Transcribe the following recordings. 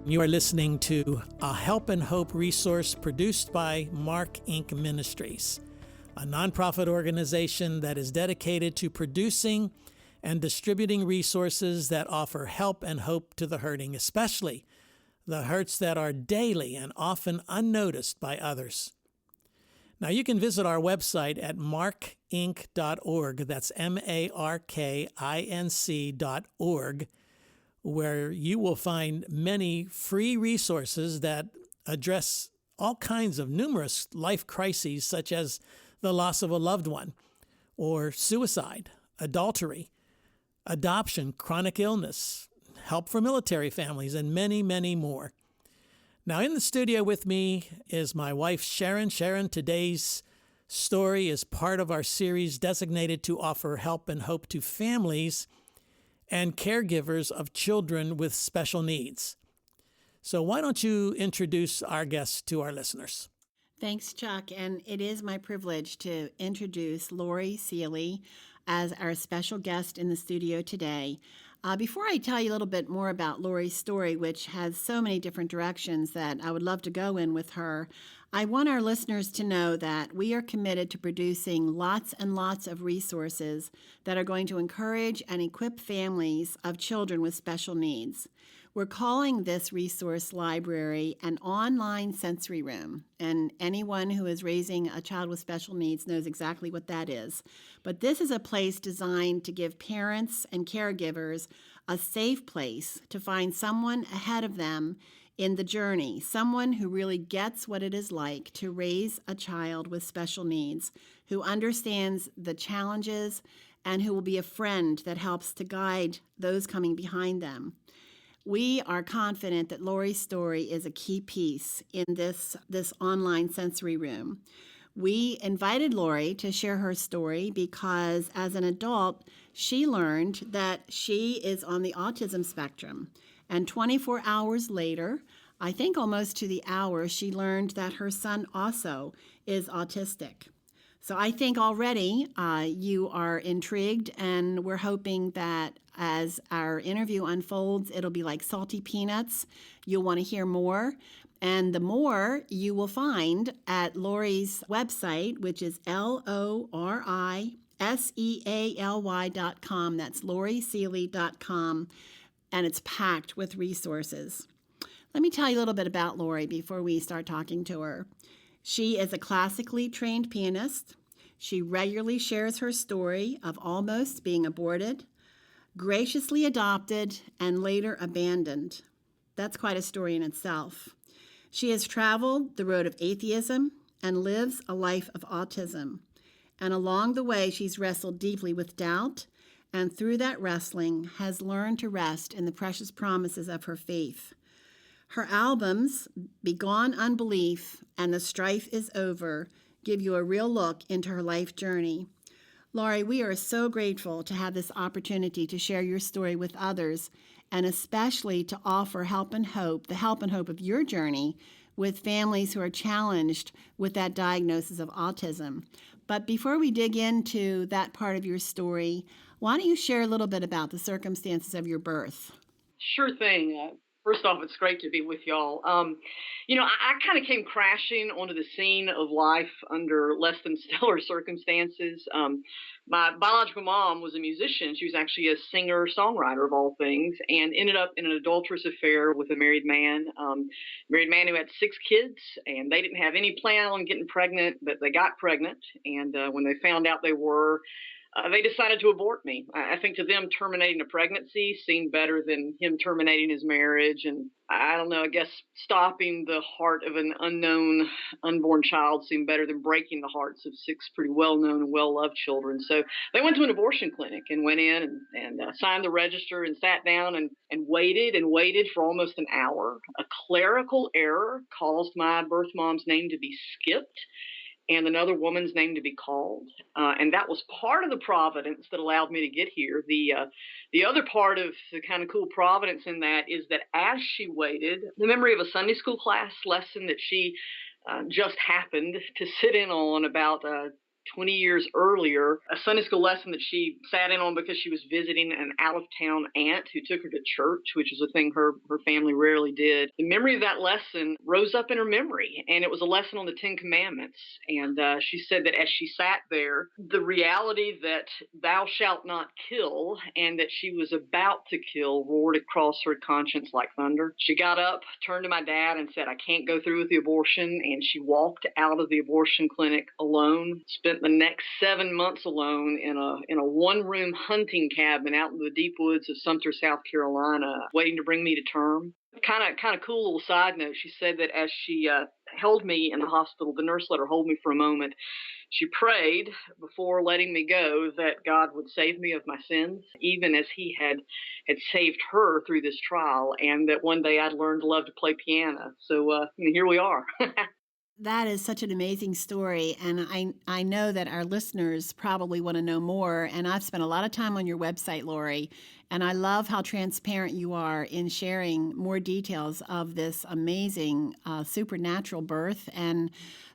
You are listening to a Help and Hope resource produced by Mark Inc. Ministries, a nonprofit organization that is dedicated to producing and distributing resources that offer help and hope to the hurting, especially the hurts that are daily and often unnoticed by others. Now, you can visit our website at markinc.org. That's markinc.org, where you will find many free resources that address all kinds of numerous life crises, such as the loss of a loved one, or suicide, adultery, adoption, chronic illness, help for military families, and many, many more. Now, in the studio with me is my wife, Sharon. Sharon, today's story is part of our series designated to offer help and hope to families and caregivers of children with special needs. So why don't you introduce our guest to our listeners? Thanks, Chuck. And it is my privilege to introduce Lori Seeley as our special guest in the studio today. Before I tell you a little bit more about Lori's story, which has so many different directions that I would love to go in with her, I want our listeners to know that we are committed to producing lots and lots of resources that are going to encourage and equip families of children with special needs. We're calling this resource library an online sensory room, and anyone who is raising a child with special needs knows exactly what that is. But this is a place designed to give parents and caregivers a safe place to find someone ahead of them in the journey, someone who really gets what it is like to raise a child with special needs, who understands the challenges, and who will be a friend that helps to guide those coming behind them. We are confident that Lori's story is a key piece in this online sensory room. We invited Lori to share her story because as an adult, she learned that she is on the autism spectrum. And 24 hours later, I think almost to the hour, she learned that her son also is autistic. So I think already you are intrigued, and we're hoping that as our interview unfolds, it'll be like salty peanuts. You'll want to hear more. And the more you will find at Lori's website, which is LORISEALY.com. That's LoriSeeley.com. And it's packed with resources. Let me tell you a little bit about Lori before we start talking to her. She is a classically trained pianist. She regularly shares her story of almost being aborted, graciously adopted, and later abandoned. That's quite a story in itself. She has traveled the road of atheism and lives a life of autism. And along the way, she's wrestled deeply with doubt, and through that wrestling has learned to rest in the precious promises of her faith. Her albums, Begone Unbelief and The Strife Is Over, give you a real look into her life journey. Lori, we are so grateful to have this opportunity to share your story with others, and especially to offer help and hope, the help and hope of your journey with families who are challenged with that diagnosis of autism. But before we dig into that part of your story, why don't you share a little bit about the circumstances of your birth? Sure thing. First off, it's great to be with y'all. I kind of came crashing onto the scene of life under less than stellar circumstances. My biological mom was a musician. She was actually a singer-songwriter of all things, and ended up in an adulterous affair with a married man who had 6 kids, and they didn't have any plan on getting pregnant, but they got pregnant. And when they found out they were, they decided to abort me. I think to them, terminating a pregnancy seemed better than him terminating his marriage. And I don't know, I guess stopping the heart of an unknown unborn child seemed better than breaking the hearts of 6 pretty well-known and well-loved children. So they went to an abortion clinic and went in and signed the register and sat down and waited for almost an hour. A clerical error caused my birth mom's name to be skipped and another woman's name to be called. And that was part of the providence that allowed me to get here. The other part of the kind of cool providence in that is that as she waited, the memory of a Sunday school class lesson that she just happened to sit in on about 20 years earlier, a Sunday school lesson that she sat in on because she was visiting an out-of-town aunt who took her to church, which is a thing her family rarely did. The memory of that lesson rose up in her memory, and it was a lesson on the Ten Commandments. And she said that as she sat there, the reality that thou shalt not kill and that she was about to kill roared across her conscience like thunder. She got up, turned to my dad, and said, "I can't go through with the abortion." And she walked out of the abortion clinic alone, spent the next 7 months alone in a one-room hunting cabin out in the deep woods of Sumter, South Carolina, waiting to bring me to term. Kind of cool little side note. She said that as she held me in the hospital, the nurse let her hold me for a moment. She prayed before letting me go that God would save me of my sins, even as He had saved her through this trial, and that one day I'd learn to love to play piano. So here we are. That is such an amazing story, and I know that our listeners probably want to know more, and I've spent a lot of time on your website, Lori, and I love how transparent you are in sharing more details of this amazing supernatural birth, and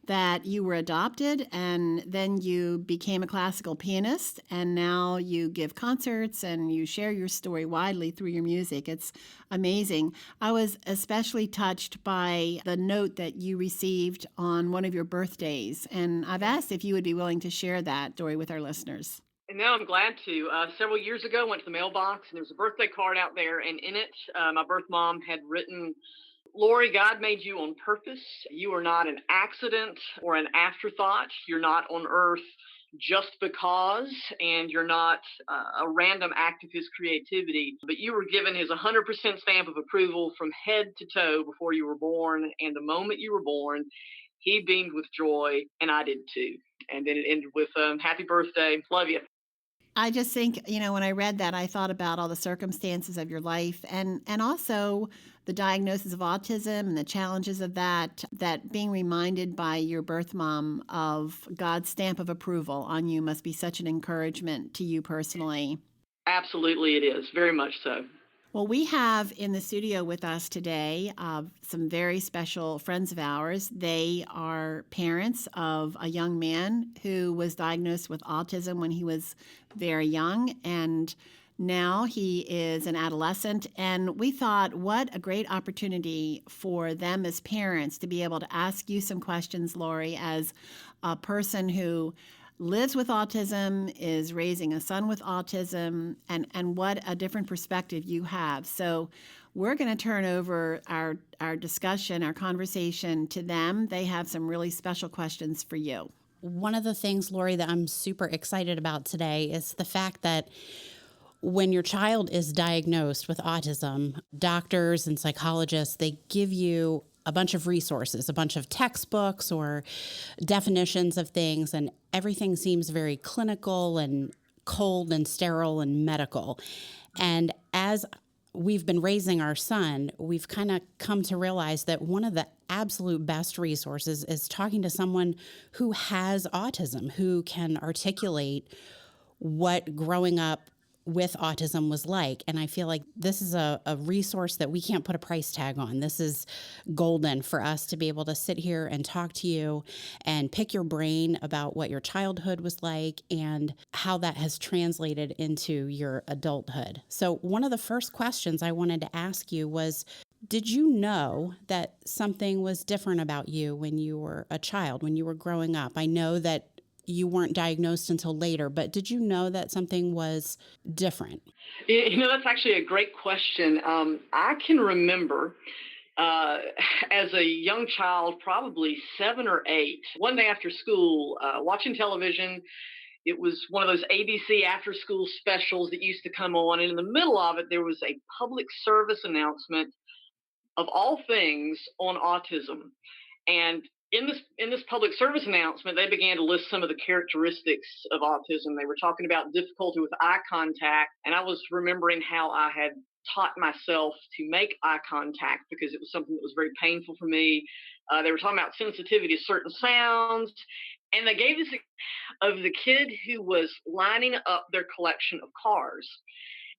that you were adopted, and then you became a classical pianist, and now you give concerts and you share your story widely through your music. It's amazing. I was especially touched by the note that you received on one of your birthdays, and I've asked if you would be willing to share that story with our listeners. And now I'm glad to. Several years ago, I went to the mailbox, and there was a birthday card out there, and in it, my birth mom had written, "Lori, God made you on purpose. You are not an accident or an afterthought. You're not on earth just because, and you're not a random act of His creativity, but you were given His 100% stamp of approval from head to toe before you were born, and the moment you were born, He beamed with joy, and I did too." And then it ended with, "Happy birthday. Love you." I just think, when I read that, I thought about all the circumstances of your life and also the diagnosis of autism and the challenges of that being reminded by your birth mom of God's stamp of approval on you must be such an encouragement to you personally. Absolutely, it is. Very much so. Well, we have in the studio with us today some very special friends of ours. They are parents of a young man who was diagnosed with autism when he was very young, and now he is an adolescent. And we thought, what a great opportunity for them as parents to be able to ask you some questions, Lori, as a person who lives with autism, is raising a son with autism, and what a different perspective you have. So we're going to turn over our discussion, our conversation to them. They have some really special questions for you. One of the things, Lori, that I'm super excited about today is the fact that when your child is diagnosed with autism, doctors and psychologists, they give you a bunch of resources, a bunch of textbooks or definitions of things, and everything seems very clinical and cold and sterile and medical. And as we've been raising our son, we've kind of come to realize that one of the absolute best resources is talking to someone who has autism, who can articulate what growing up with autism was like. And I feel like this is a resource that we can't put a price tag on. This is golden for us to be able to sit here and talk to you and pick your brain about what your childhood was like and how that has translated into your adulthood. So one of the first questions I wanted to ask you was, did you know that something was different about you when you were a child, when you were growing up? I know that you weren't diagnosed until later, but did you know that something was different? That's actually a great question. I can remember as a young child, probably 7 or 8, one day after school, watching television. It was one of those ABC after school specials that used to come on. And in the middle of it, there was a public service announcement of all things on autism. And in this public service announcement, they began to list some of the characteristics of autism. They were talking about difficulty with eye contact, and I was remembering how I had taught myself to make eye contact because it was something that was very painful for me. They were talking about sensitivity to certain sounds, and they gave this of the kid who was lining up their collection of cars.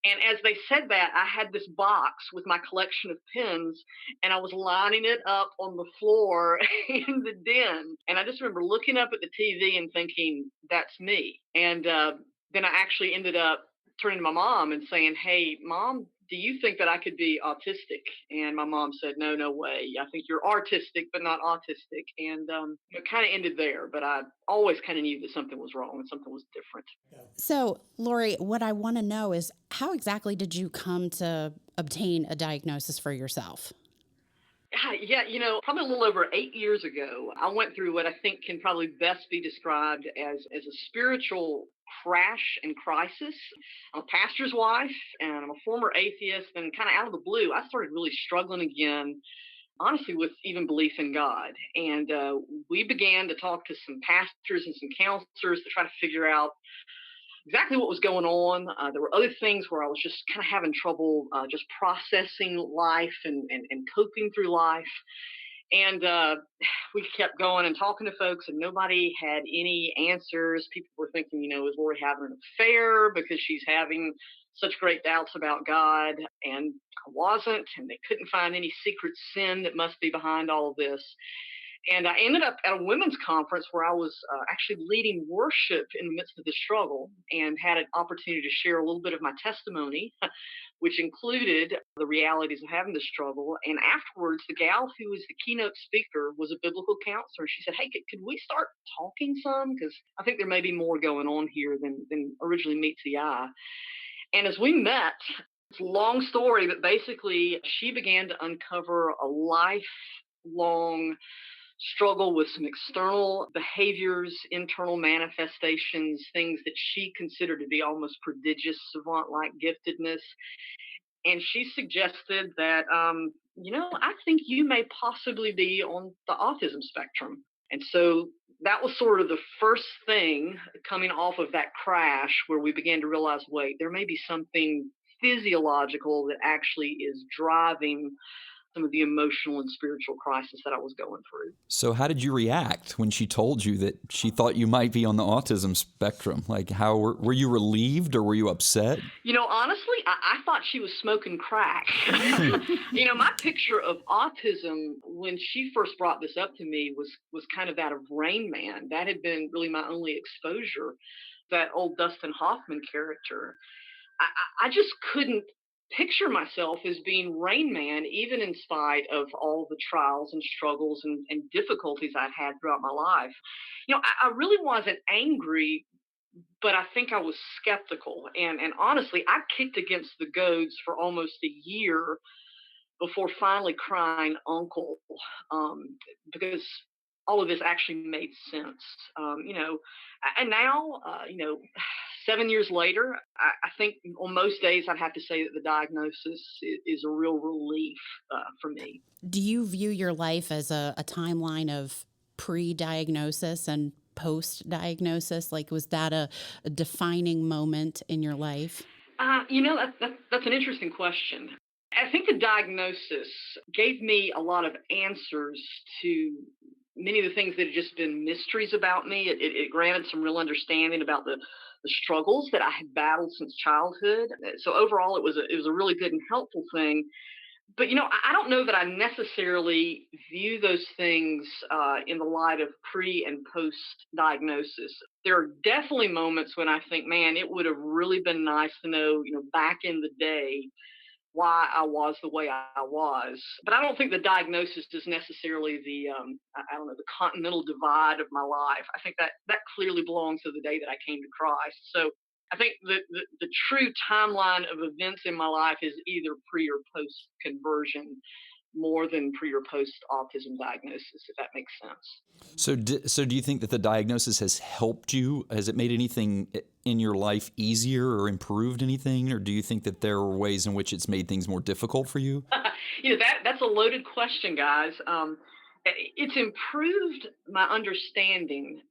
And as they said that, I had this box with my collection of pens, and I was lining it up on the floor in the den. And I just remember looking up at the TV and thinking, that's me. And then I actually ended up turning to my mom and saying, "Hey, Mom, do you think that I could be autistic?" And my mom said, "No, no way. I think you're artistic, but not autistic." And it kind of ended there. But I always kind of knew that something was wrong and something was different. So, Lori, what I want to know is how exactly did you come to obtain a diagnosis for yourself? Yeah, probably a little over 8 years ago, I went through what I think can probably best be described as a spiritual crash and crisis. I'm a pastor's wife and I'm a former atheist, and kind of out of the blue, I started really struggling again, honestly, with even belief in God. And we began to talk to some pastors and some counselors to try to figure out exactly what was going on. There were other things where I was just kind of having trouble just processing life and coping through life. And we kept going and talking to folks, and nobody had any answers. People were thinking, is Lori having an affair because she's having such great doubts about God? And I wasn't, and they couldn't find any secret sin that must be behind all of this. And I ended up at a women's conference where I was actually leading worship in the midst of this struggle, and had an opportunity to share a little bit of my testimony, which included the realities of having this struggle. And afterwards, the gal who was the keynote speaker was a biblical counselor. She said, "Hey, could we start talking some? Because I think there may be more going on here than originally meets the eye." And as we met, it's a long story, but basically she began to uncover a lifelong struggle with some external behaviors, internal manifestations, things that she considered to be almost prodigious savant like giftedness. And she suggested that, I think you may possibly be on the autism spectrum. And so that was sort of the first thing coming off of that crash where we began to realize, wait, there may be something physiological that actually is driving some of the emotional and spiritual crisis that I was going through. So how did you react when she told you that she thought you might be on the autism spectrum? Like, how were you relieved or were you upset? Honestly, I thought she was smoking crack. My picture of autism when she first brought this up to me was kind of that of Rain Man. That had been really my only exposure, that old Dustin Hoffman character. I just couldn't picture myself as being Rain Man, even in spite of all the trials and struggles and difficulties I'd had throughout my life. I really wasn't angry, but I think I was skeptical. And honestly, I kicked against the goads for almost a year before finally crying uncle, because all of this actually made sense. And now, 7 years later, I think on most days I'd have to say that the diagnosis is a real relief for me. Do you view your life as a timeline of pre-diagnosis and post-diagnosis? Like, was that a defining moment in your life? That's an interesting question. I think the diagnosis gave me a lot of answers to many of the things that had just been mysteries about me. It granted some real understanding about the struggles that I had battled since childhood. So overall, it was a really good and helpful thing. But I don't know that I necessarily view those things in the light of pre and post diagnosis. There are definitely moments when I think, man, it would have really been nice to know, back in the day, why I was the way I was. But I don't think the diagnosis is necessarily I don't know, the continental divide of my life. I think that clearly belongs to the day that I came to Christ. So I think the true timeline of events in my life is either pre or post conversion, more than pre or post autism diagnosis, if that makes sense. So do you think that the diagnosis has helped you? Has it made anything in your life easier or improved anything? Or do you think that there are ways in which it's made things more difficult for you? That's a loaded question, guys. It's improved my understanding.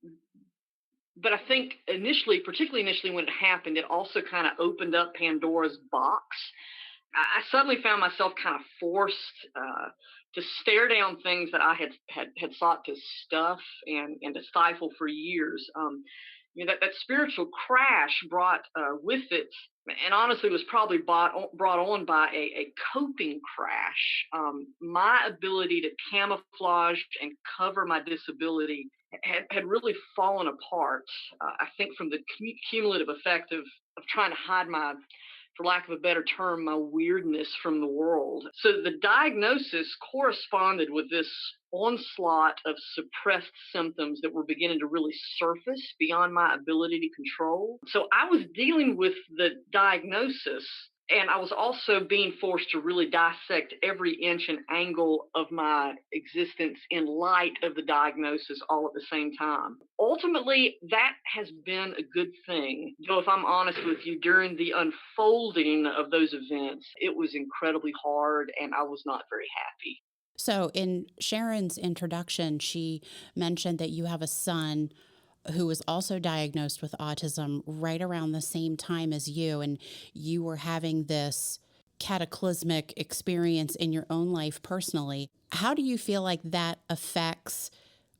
But I think particularly initially when it happened, it also kind of opened up Pandora's box. I suddenly found myself kind of forced to stare down things that I had sought to stuff and to stifle for years. That spiritual crash brought with it and honestly was probably brought on by a coping crash. My ability to camouflage and cover my disability had really fallen apart. I think from the cumulative effect of trying to hide my, for lack of a better term, my weirdness from the world. So the diagnosis corresponded with this onslaught of suppressed symptoms that were beginning to really surface beyond my ability to control. So I was dealing with the diagnosis, and I was also being forced to really dissect every inch and angle of my existence in light of the diagnosis all at the same time. Ultimately, that has been a good thing. Though, if I'm honest with you, during the unfolding of those events, it was incredibly hard and I was not very happy. So, in Sharon's introduction, she mentioned that you have a son who was also diagnosed with autism right around the same time as you, and you were having this cataclysmic experience in your own life personally. How do you feel like that affects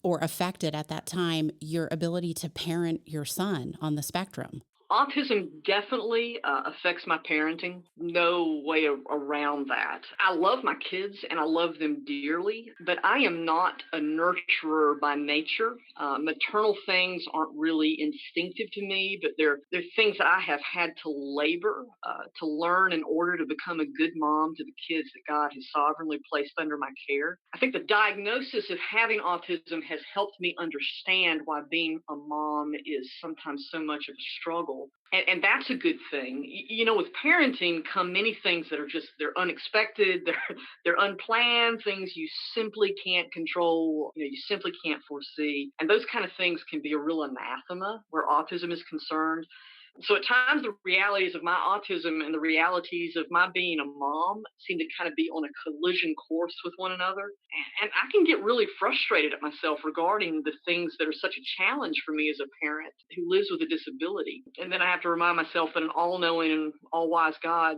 or affected at that time your ability to parent your son on the spectrum? Autism definitely affects my parenting. No way around that. I love my kids and I love them dearly, but I am not a nurturer by nature. Maternal things aren't really instinctive to me, but they're things that I have had to labor to learn in order to become a good mom to the kids that God has sovereignly placed under my care. I think the diagnosis of having autism has helped me understand why being a mom is sometimes so much of a struggle. And that's a good thing. With parenting come many things that are just, they're unexpected, they're unplanned, things you simply can't control, you simply can't foresee. And those kind of things can be a real anathema where autism is concerned. So at times the realities of my autism and the realities of my being a mom seem to kind of be on a collision course with one another. And I can get really frustrated at myself regarding the things that are such a challenge for me as a parent who lives with a disability. And then I have to remind myself that an all-knowing and all-wise God,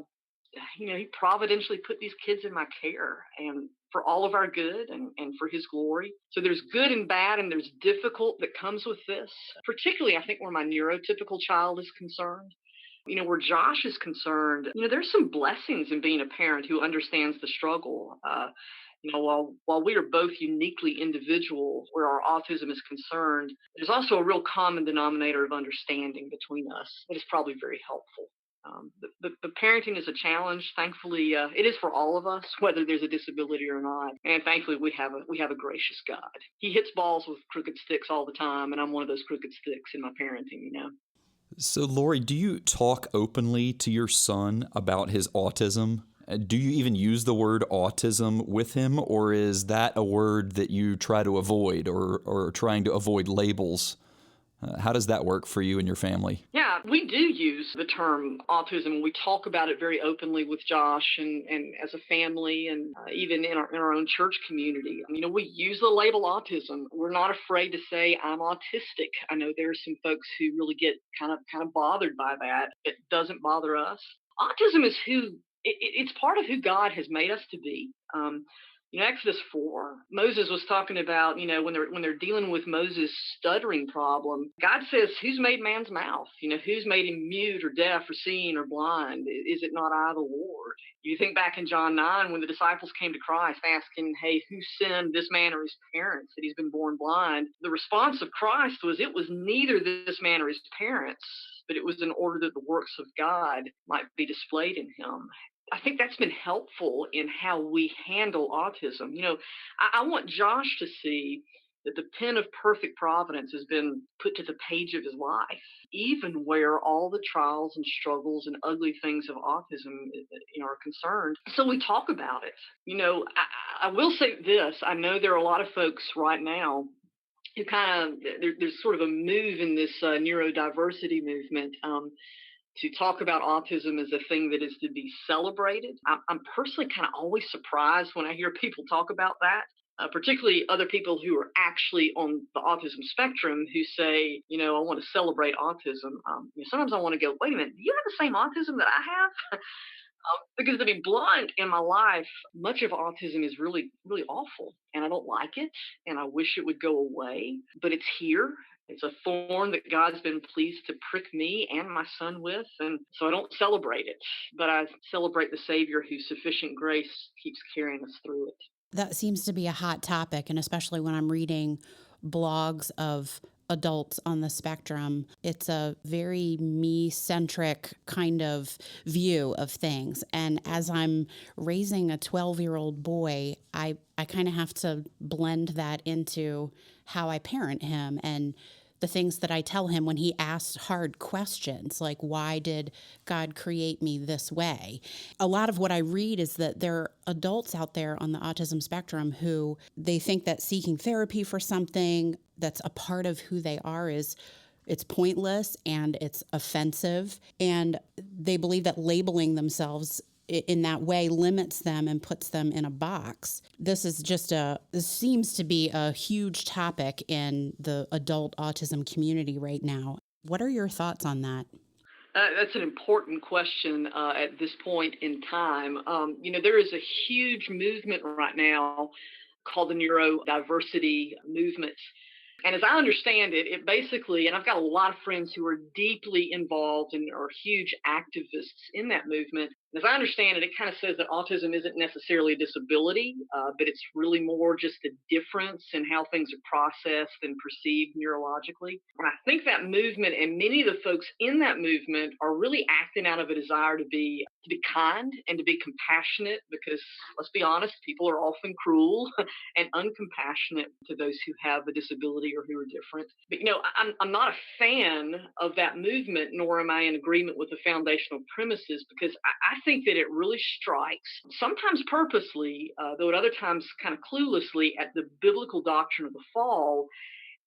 he providentially put these kids in my care and for all of our good and for his glory. So there's good and bad and there's difficult that comes with this, particularly I think where my neurotypical child is concerned. Where Josh is concerned, there's some blessings in being a parent who understands the struggle. While we are both uniquely individual where our autism is concerned, there's also a real common denominator of understanding between us that is probably very helpful. The parenting is a challenge. Thankfully, it is for all of us, whether there's a disability or not. And thankfully, we have a gracious God. He hits balls with crooked sticks all the time, and I'm one of those crooked sticks in my parenting. So, Lori, do you talk openly to your son about his autism? Do you even use the word autism with him, or is that a word that you try to avoid or trying to avoid labels? How does that work for you and your family? Yeah, we do use the term autism. We talk about it very openly with Josh and as a family and even in our own church community. We use the label autism. We're not afraid to say I'm autistic. I know there are some folks who really get kind of bothered by that. It doesn't bother us. Autism is it's part of who God has made us to be. Exodus 4, Moses was talking about, when they're dealing with Moses' stuttering problem, God says, who's made man's mouth? Who's made him mute or deaf or seeing or blind? Is it not I, the Lord? You think back in John 9 when the disciples came to Christ asking, hey, who sinned, this man or his parents, that he's been born blind? The response of Christ was, it was neither this man or his parents, but it was in order that the works of God might be displayed in him. I think that's been helpful in how we handle autism. I want Josh to see that the pen of perfect providence has been put to the page of his life, even where all the trials and struggles and ugly things of autism are concerned. So we talk about it. I will say this. I know there are a lot of folks right now who there's sort of a move in this neurodiversity movement to talk about autism as a thing that is to be celebrated. I'm personally kind of always surprised when I hear people talk about that, particularly other people who are actually on the autism spectrum who say, I want to celebrate autism. Sometimes I want to go, wait a minute, do you have the same autism that I have? Because to be blunt, in my life, much of autism is really, really awful, and I don't like it, and I wish it would go away. But it's here, It's a thorn that God's been pleased to prick me and my son with, and so I don't celebrate it, but I celebrate the Savior whose sufficient grace keeps carrying us through it. That seems to be a hot topic, and especially when I'm reading blogs of adults on the spectrum, it's a very me-centric kind of view of things. And as I'm raising a 12-year-old boy, I kind of have to blend that into how I parent him and the things that I tell him when he asks hard questions, like, why did God create me this way? A lot of what I read is that there are adults out there on the autism spectrum who they think that seeking therapy for something that's a part of who they are is it's pointless and it's offensive. And they believe that labeling themselves in that way limits them and puts them in a box. This seems to be a huge topic in the adult autism community right now. What are your thoughts on that? That's an important question at this point in time. There is a huge movement right now called the neurodiversity movement. And as I understand it, it basically, and I've got a lot of friends who are deeply involved and are huge activists in that movement. As I understand it, it kind of says that autism isn't necessarily a disability, but it's really more just a difference in how things are processed and perceived neurologically. And I think that movement and many of the folks in that movement are really acting out of a desire to be kind and to be compassionate, because let's be honest, people are often cruel and uncompassionate to those who have a disability or who are different. But I'm not a fan of that movement, nor am I in agreement with the foundational premises, because I think that it really strikes, sometimes purposely, though at other times kind of cluelessly, at the biblical doctrine of the fall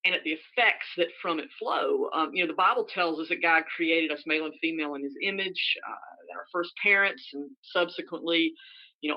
and at the effects that from it flow. The Bible tells us that God created us male and female in his image, that our first parents and subsequently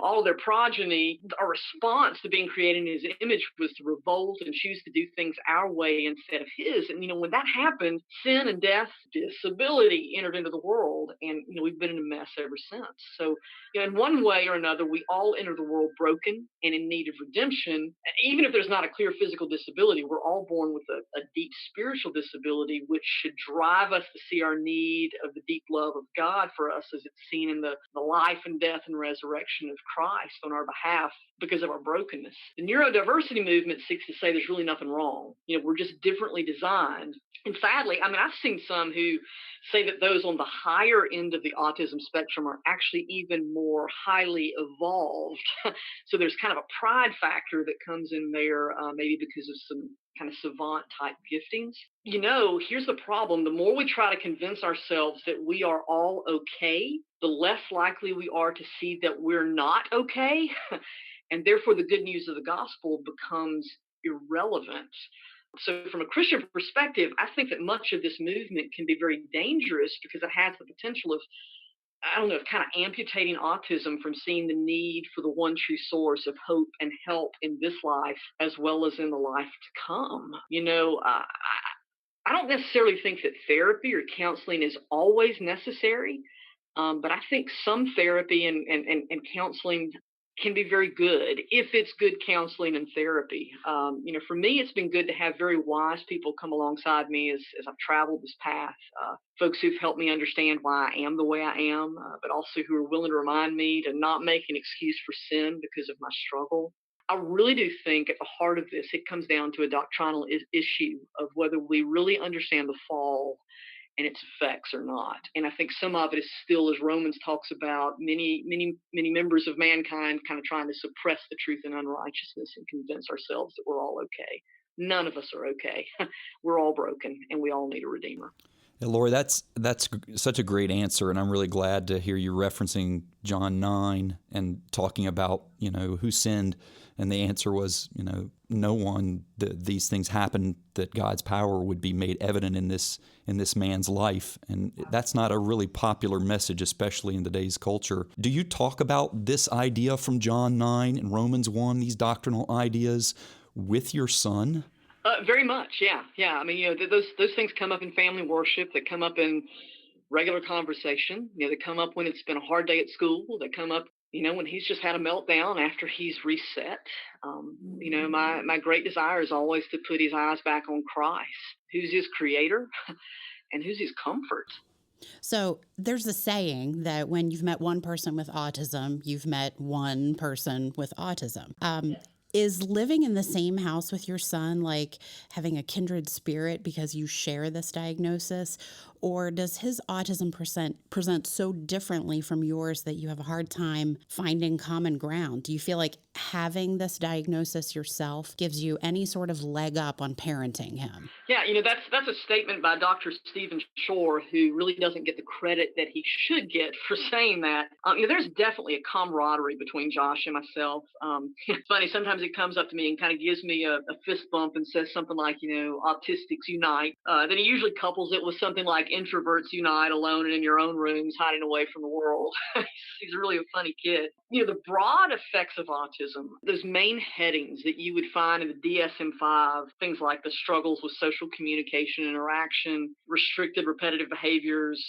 all of their progeny, our response to being created in his image was to revolt and choose to do things our way instead of his. And, when that happened, sin and death, disability entered into the world. And, we've been in a mess ever since. So, in one way or another, we all enter the world broken and in need of redemption. Even if there's not a clear physical disability, we're all born with a deep spiritual disability, which should drive us to see our need of the deep love of God for us as it's seen in the life and death and resurrection of Christ on our behalf because of our brokenness. The neurodiversity movement seeks to say there's really nothing wrong. We're just differently designed. And sadly, I've seen some who say that those on the higher end of the autism spectrum are actually even more highly evolved. So there's kind of a pride factor that comes in there, maybe because of some kind of savant type giftings. Here's the problem. The more we try to convince ourselves that we are all okay, the less likely we are to see that we're not okay. And therefore, the good news of the gospel becomes irrelevant. So from a Christian perspective, I think that much of this movement can be very dangerous because it has the potential of, kind of amputating autism from seeing the need for the one true source of hope and help in this life as well as in the life to come. I don't necessarily think that therapy or counseling is always necessary, but I think some therapy and counseling can be very good if it's good counseling and therapy. For me, it's been good to have very wise people come alongside me as I've traveled this path. Folks who've helped me understand why I am the way I am, but also who are willing to remind me to not make an excuse for sin because of my struggle. I really do think at the heart of this, it comes down to a doctrinal issue of whether we really understand the fall and its effects or not. And I think some of it is still, as Romans talks about, many members of mankind kind of trying to suppress the truth and unrighteousness and convince ourselves that we're all okay. None of us are okay. We're all broken, and we all need a redeemer. Yeah, Lori, that's such a great answer, and I'm really glad to hear you referencing John 9 and talking about, who sinned. And the answer was, no one. These things happened that God's power would be made evident in this man's life. And that's not a really popular message, especially in today's culture. Do you talk about this idea from John 9 and Romans 1, these doctrinal ideas, with your son? Very much, yeah. Those things come up in family worship. They come up in regular conversation. They come up when it's been a hard day at school. They come up when he's just had a meltdown after he's reset. My great desire is always to put his eyes back on Christ, who's his creator and who's his comfort. So there's a saying that when you've met one person with autism, you've met one person with autism. Is living in the same house with your son like having a kindred spirit because you share this diagnosis? Or does his autism present so differently from yours that you have a hard time finding common ground? Do you feel like having this diagnosis yourself gives you any sort of leg up on parenting him? Yeah, that's a statement by Dr. Stephen Shore, who really doesn't get the credit that he should get for saying that. There's definitely a camaraderie between Josh and myself. It's funny, sometimes it comes up to me and kind of gives me a fist bump and says something like, autistics unite. Then he usually couples it with something like introverts unite, alone and in your own rooms, hiding away from the world. He's really a funny kid. The broad effects of autism, those main headings that you would find in the DSM-5, things like the struggles with social communication, interaction, restricted repetitive behaviors,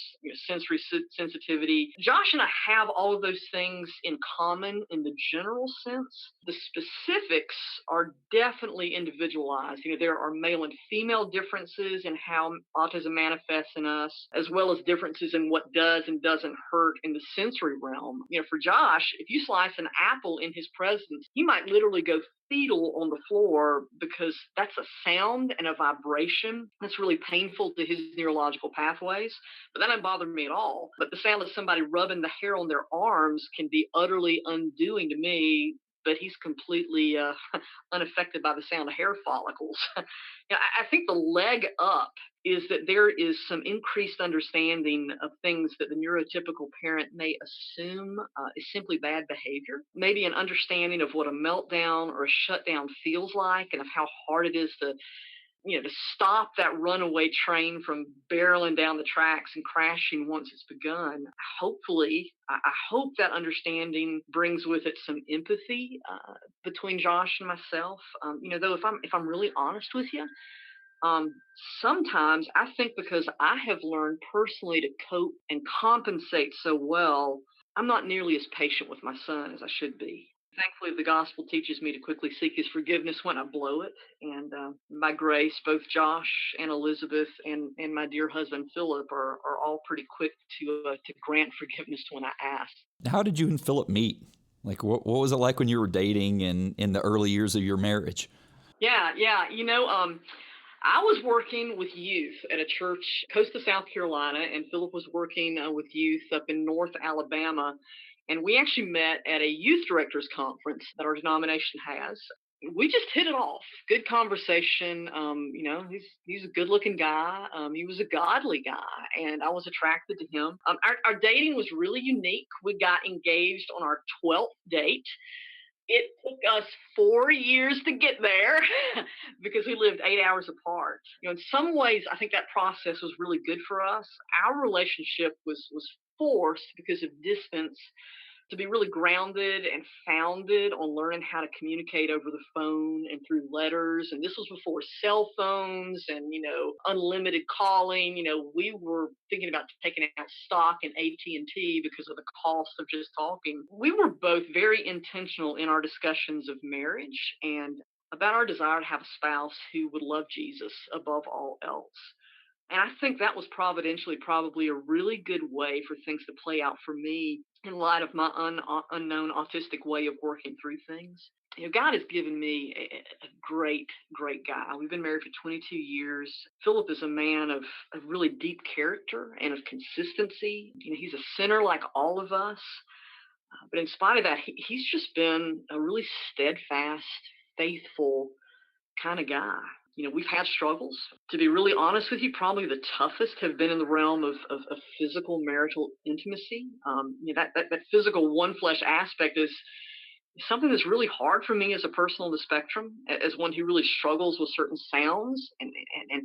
sensory sensitivity. Josh and I have all of those things in common in the general sense. The specifics are definitely individualized. There are male and female differences in how autism manifests in us, as well as differences in what does and doesn't hurt in the sensory realm. For Josh, if you slice an apple in his presence, he might literally go fetal on the floor because that's a sound and a vibration that's really painful to his neurological pathways. But that doesn't bother me at all. But the sound of somebody rubbing the hair on their arms can be utterly undoing to me. But he's completely unaffected by the sound of hair follicles. I think the leg up is that there is some increased understanding of things that the neurotypical parent may assume is simply bad behavior. Maybe an understanding of what a meltdown or a shutdown feels like, and of how hard it is to stop that runaway train from barreling down the tracks and crashing once it's begun. Hopefully, I hope that understanding brings with it some empathy between Josh and myself. Though if I'm really honest with you, sometimes I think because I have learned personally to cope and compensate so well, I'm not nearly as patient with my son as I should be. Thankfully, the gospel teaches me to quickly seek his forgiveness when I blow it. And by grace, both Josh and Elizabeth and my dear husband, Philip, are all pretty quick to grant forgiveness when I ask. How did you and Philip meet? Like, what was it like when you were dating and in the early years of your marriage? Yeah. I was working with youth at a church coast of South Carolina, and Philip was working with youth up in North Alabama. And we actually met at a youth directors conference that our denomination has. We just hit it off. Good conversation. He's a good-looking guy. He was a godly guy, and I was attracted to him. Our dating was really unique. We got engaged on our 12th date. It took us 4 years to get there because we lived 8 hours apart. In some ways, I think that process was really good for us. Our relationship was forced because of distance to be really grounded and founded on learning how to communicate over the phone and through letters. And this was before cell phones and, unlimited calling. We were thinking about taking out stock in AT&T because of the cost of just talking. We were both very intentional in our discussions of marriage and about our desire to have a spouse who would love Jesus above all else. And I think that was providentially probably a really good way for things to play out for me in light of my unknown autistic way of working through things. God has given me a great, great guy. We've been married for 22 years. Philip is a man of really deep character and of consistency. He's a sinner like all of us. But in spite of that, he's just been a really steadfast, faithful kind of guy. We've had struggles. To be really honest with you, probably the toughest have been in the realm of physical marital intimacy. That physical one flesh aspect is something that's really hard for me as a person on the spectrum, as one who really struggles with certain sounds and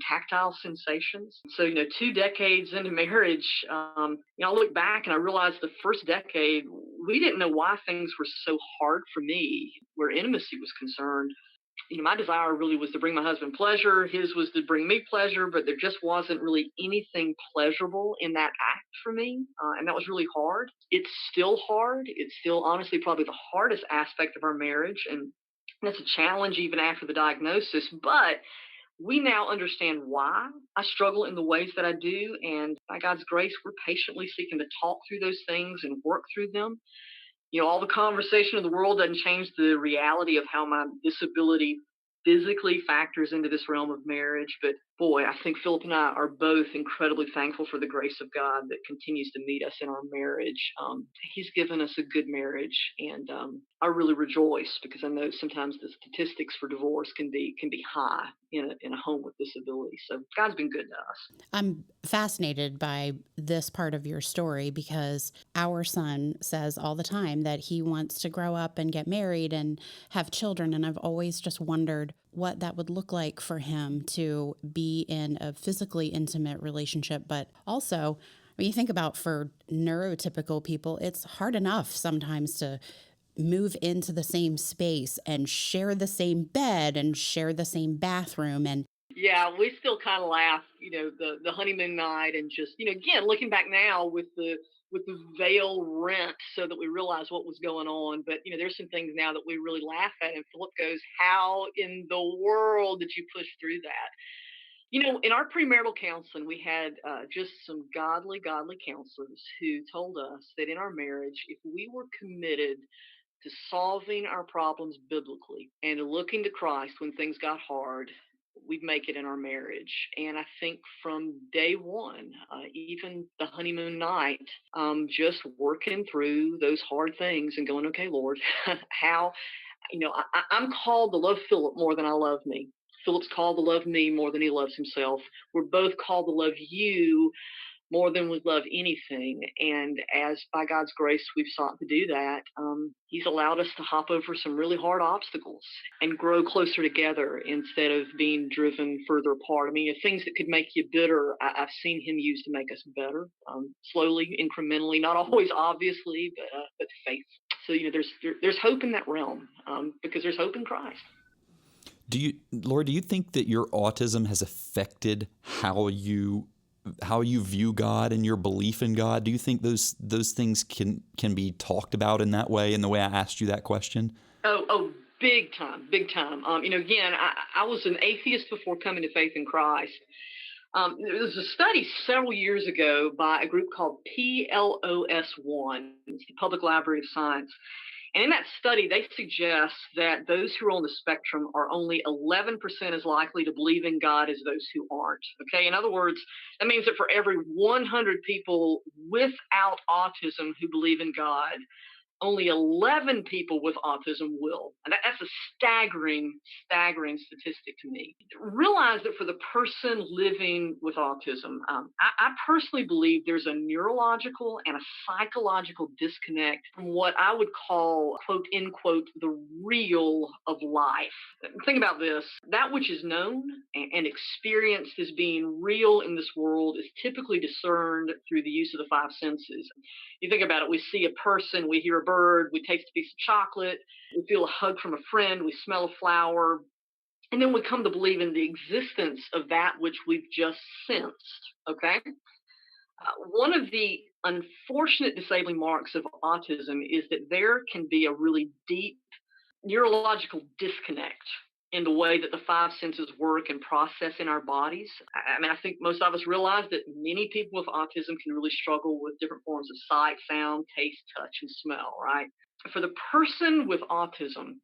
tactile sensations. So, 2 decades into marriage, I look back and I realize the first decade, we didn't know why things were so hard for me where intimacy was concerned. My desire really was to bring my husband pleasure. His was to bring me pleasure, but there just wasn't really anything pleasurable in that act for me. And that was really hard. It's still hard. It's still honestly probably the hardest aspect of our marriage. And that's a challenge even after the diagnosis. But we now understand why I struggle in the ways that I do. And by God's grace, we're patiently seeking to talk through those things and work through them. All the conversation of the world doesn't change the reality of how my disability physically factors into this realm of marriage. But boy, I think Philip and I are both incredibly thankful for the grace of God that continues to meet us in our marriage. He's given us a good marriage, and I really rejoice because I know sometimes the statistics for divorce can be high in a home with disability. So God's been good to us. I'm fascinated by this part of your story because our son says all the time that he wants to grow up and get married and have children. And I've always just wondered what that would look like for him to be in a physically intimate relationship. But also, when you think about for neurotypical people, it's hard enough sometimes to move into the same space and share the same bed and share the same bathroom. And Yeah, we still kind of laugh, the honeymoon night, and just, again, looking back now with the veil rent, so that we realize what was going on. But there's some things now that we really laugh at, and Philip goes, "How in the world did you push through that?" In our premarital counseling, we had just some godly counselors who told us that in our marriage, if we were committed to solving our problems biblically and to looking to Christ when things got hard, we'd make it in our marriage. And I think from day one, even the honeymoon night, just working through those hard things and going, "Okay, Lord, how, I'm called to love Philip more than I love me. Philip's called to love me more than he loves himself. We're both called to love you more than we love anything." And as by God's grace we've sought to do that, He's allowed us to hop over some really hard obstacles and grow closer together instead of being driven further apart. I mean, the things that could make you bitter, I've seen Him use to make us better, slowly, incrementally, not always obviously, but faith. So there's hope in that realm, because there's hope in Christ. Laura, do you think that your autism has affected how you view God and your belief in God? Do you think those things can be talked about in that way, in the way I asked you that question? Oh, big time, big time. Again, I was an atheist before coming to faith in Christ. There was a study several years ago by a group called PLOS1, it's the Public Library of Science. And in that study, they suggest that those who are on the spectrum are only 11% as likely to believe in God as those who aren't. Okay, in other words, that means that for every 100 people without autism who believe in God, only 11 people with autism will. And that's a staggering statistic to me. Realize that for the person living with autism, I personally believe there's a neurological and a psychological disconnect from what I would call, quote, end quote, the real of life. Think about this. That which is known and experienced as being real in this world is typically discerned through the use of the five senses. You think about it, we see a person, we hear a bird, we taste a piece of chocolate, we feel a hug from a friend, we smell a flower, and then we come to believe in the existence of that which we've just sensed, okay? One of the unfortunate disabling marks of autism is that there can be a really deep neurological disconnect in the way that the five senses work and process in our bodies. I mean, I think most of us realize that many people with autism can really struggle with different forms of sight, sound, taste, touch, and smell, right? For the person with autism,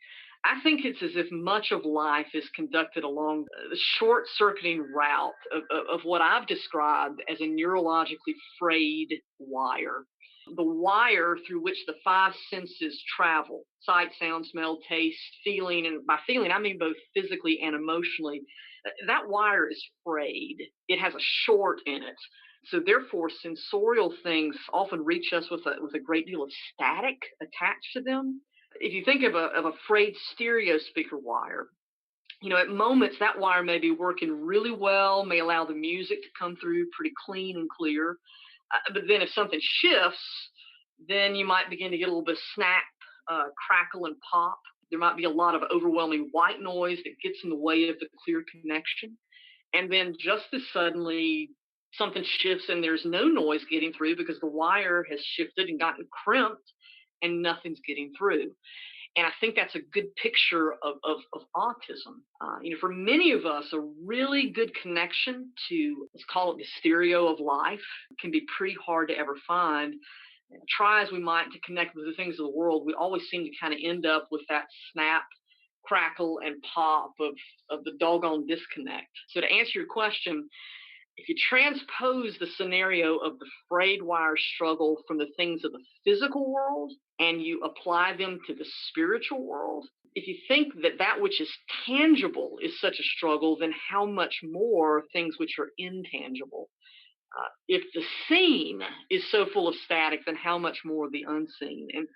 I think it's as if much of life is conducted along the short-circuiting route of what I've described as a neurologically frayed wire. The wire through which the five senses travel: sight, sound, smell, taste, feeling. And by feeling, I mean both physically and emotionally. That wire is frayed. It has a short in it. So therefore, sensorial things often reach us with a great deal of static attached to them. If you think of a frayed stereo speaker wire, at moments that wire may be working really well, may allow the music to come through pretty clean and clear. But then if something shifts, then you might begin to get a little bit of snap, crackle, and pop. There might be a lot of overwhelming white noise that gets in the way of the clear connection. And then just as suddenly, something shifts and there's no noise getting through because the wire has shifted and gotten crimped and nothing's getting through. And I think that's a good picture of autism. For many of us, a really good connection to, let's call it the stereo of life, can be pretty hard to ever find. And try as we might to connect with the things of the world, we always seem to kind of end up with that snap, crackle, and pop of the doggone disconnect. So to answer your question, if you transpose the scenario of the frayed wire struggle from the things of the physical world and you apply them to the spiritual world, if you think that that which is tangible is such a struggle, then how much more things which are intangible? If the seen is so full of static, then how much more the unseen? And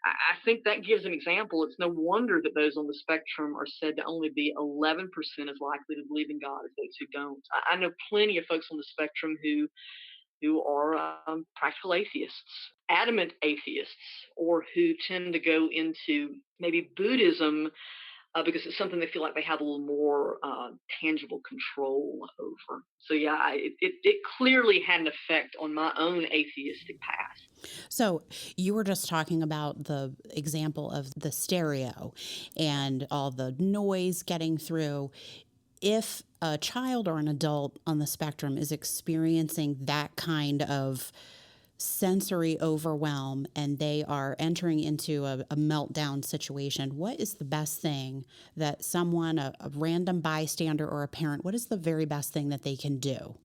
I think that gives an example. It's no wonder that those on the spectrum are said to only be 11% as likely to believe in God as those who don't. I know plenty of folks on the spectrum who are practical atheists, adamant atheists, or who tend to go into maybe Buddhism because it's something they feel like they have a little more tangible control over. So yeah, it clearly had an effect on my own atheistic past. So you were just talking about the example of the stereo and all the noise getting through. If a child or an adult on the spectrum is experiencing that kind of sensory overwhelm and they are entering into a meltdown situation, what is the best thing that someone, a random bystander or a parent, what is the very best thing that they can do?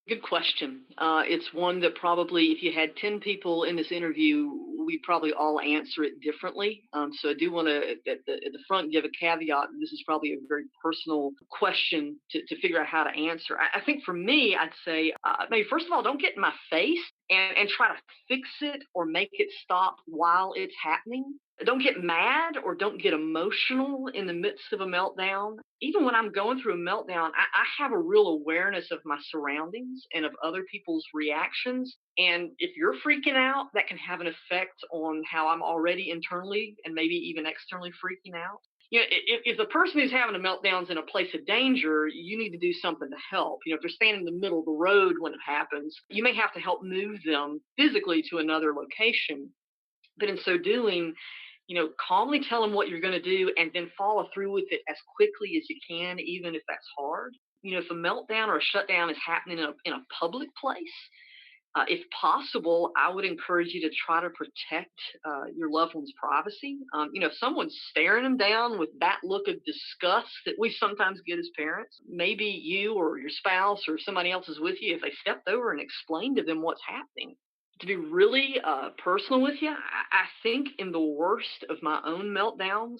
Good question. It's one that probably, if you had 10 people in this interview, we'd probably all answer it differently. So I do want to, at the front, give a caveat. This is probably a very personal question to figure out how to answer. I think for me, I'd say, maybe first of all, don't get in my face and try to fix it or make it stop while it's happening. Don't get mad or don't get emotional in the midst of a meltdown. Even when I'm going through a meltdown, I have a real awareness of my surroundings and of other people's reactions. And if you're freaking out, that can have an effect on how I'm already internally and maybe even externally freaking out. If the person who's having a meltdown's in a place of danger, you need to do something to help. If they're standing in the middle of the road when it happens, you may have to help move them physically to another location. But in so doing, calmly tell them what you're going to do and then follow through with it as quickly as you can, even if that's hard. If a meltdown or a shutdown is happening in a public place, if possible, I would encourage you to try to protect your loved one's privacy. If someone's staring them down with that look of disgust that we sometimes get as parents, maybe you or your spouse or somebody else is with you, if they stepped over and explained to them what's happening. To be really personal with you, I think in the worst of my own meltdowns,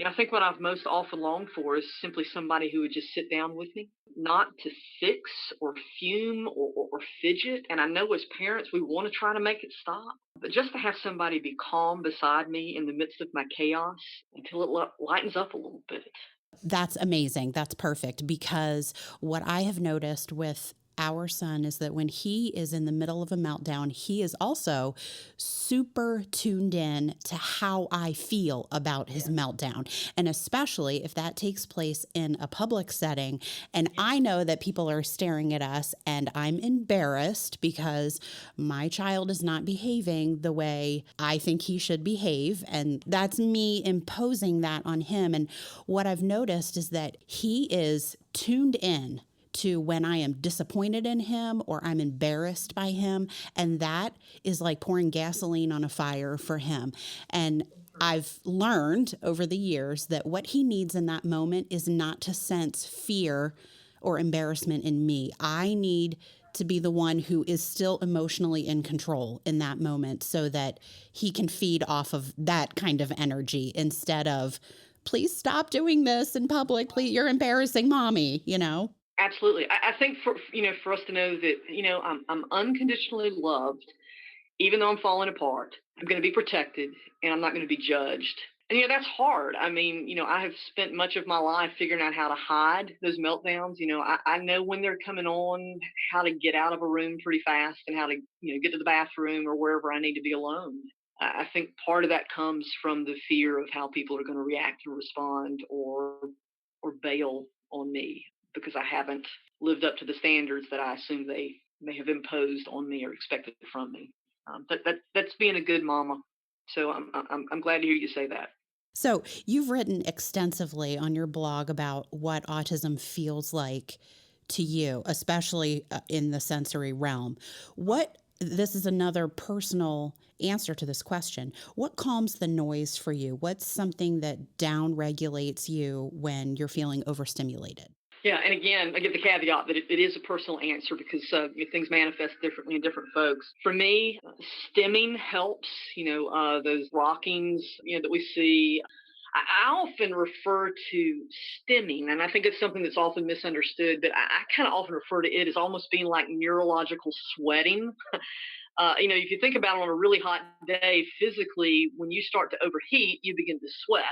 I think what I've most often longed for is simply somebody who would just sit down with me, not to fix or fume or fidget. And I know as parents, we want to try to make it stop, but just to have somebody be calm beside me in the midst of my chaos until it lightens up a little bit. That's amazing. That's perfect, because what I have noticed with our son is that when he is in the middle of a meltdown, he is also super tuned in to how I feel about his meltdown. And especially if that takes place in a public setting, and I know that people are staring at us and I'm embarrassed because my child is not behaving the way I think he should behave. And that's me imposing that on him. And what I've noticed is that he is tuned in to when I am disappointed in him or I'm embarrassed by him. And that is like pouring gasoline on a fire for him. And I've learned over the years that what he needs in that moment is not to sense fear or embarrassment in me. I need to be the one who is still emotionally in control in that moment so that he can feed off of that kind of energy instead of, please stop doing this in public. Please, you're embarrassing mommy, Absolutely. I think for us to know that, I'm unconditionally loved, even though I'm falling apart. I'm going to be protected and I'm not going to be judged. And, that's hard. I mean, I have spent much of my life figuring out how to hide those meltdowns. I know when they're coming on, how to get out of a room pretty fast and how to, get to the bathroom or wherever I need to be alone. I think part of that comes from the fear of how people are going to react and respond, or bail on me because I haven't lived up to the standards that I assume they may have imposed on me or expected from me. That's being a good mama. So I'm glad to hear you say that. So, you've written extensively on your blog about what autism feels like to you, especially in the sensory realm. This is another personal answer to this question. What calms the noise for you? What's something that down regulates you when you're feeling overstimulated? Yeah, and again, I give the caveat that it is a personal answer because things manifest differently in different folks. For me, stimming helps. Those rockings, that we see. I often refer to stimming, and I think it's something that's often misunderstood. But I kind of often refer to it as almost being like neurological sweating. If you think about it on a really hot day, physically, when you start to overheat, you begin to sweat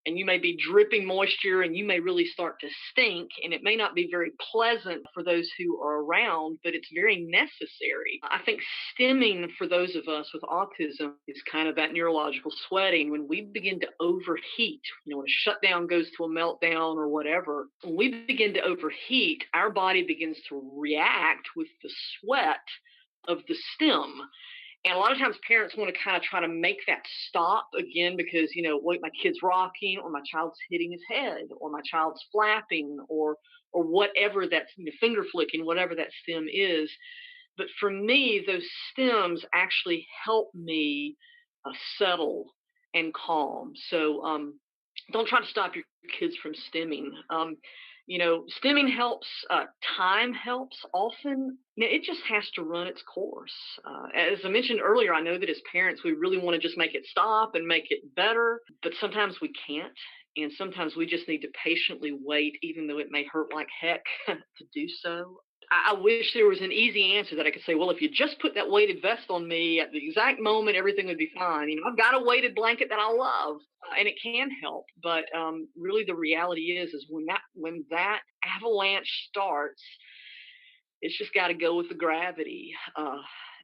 and you may be dripping moisture and you may really start to stink, and it may not be very pleasant for those who are around, but it's very necessary. I think stimming for those of us with autism is kind of that neurological sweating. When we begin to overheat, when a shutdown goes to a meltdown or whatever, when we begin to overheat, our body begins to react with the sweat of the stem. And a lot of times parents want to kind of try to make that stop again because, wait, my kid's rocking, or my child's hitting his head, or my child's flapping, or whatever that's, finger flicking, whatever that stem is. But for me, those stems actually help me settle and calm. So don't try to stop your kids from stimming. Stimming helps. Time helps often. It just has to run its course. As I mentioned earlier, I know that as parents, we really want to just make it stop and make it better, but sometimes we can't. And sometimes we just need to patiently wait, even though it may hurt like heck to do so. I wish there was an easy answer that I could say, well, if you just put that weighted vest on me at the exact moment, everything would be fine. I've got a weighted blanket that I love, and it can help. But really, the reality is when that avalanche starts, it's just got to go with the gravity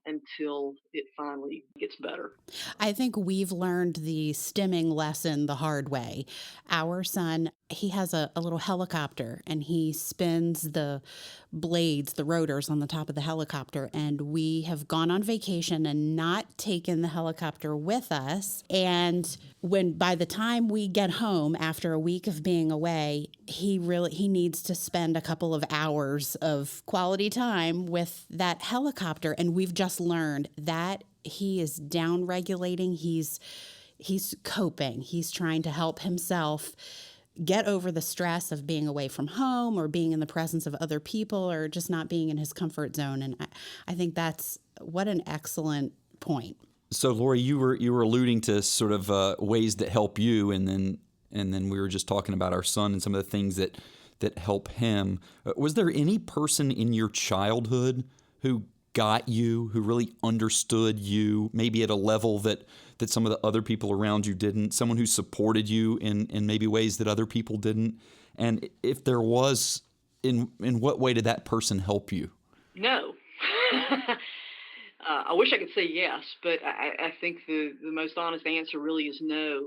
until it finally gets better. I think we've learned the stimming lesson the hard way. Our son, he has a little helicopter and he spins the blades, the rotors on the top of the helicopter. And we have gone on vacation and not taken the helicopter with us. And by the time we get home after a week of being away, he needs to spend a couple of hours of quality time with that helicopter. And we've just learned that he is down regulating. He's coping. He's trying to help himself get over the stress of being away from home or being in the presence of other people or just not being in his comfort zone. And I think that's what an excellent point. So, Lori, you were alluding to sort of ways that help you, and then we were just talking about our son and some of the things that help him. Was there any person in your childhood who got you, who really understood you, maybe at a level that some of the other people around you didn't, someone who supported you in maybe ways that other people didn't? And if there was, in what way did that person help you? No. I wish I could say yes, but I think the most honest answer really is no.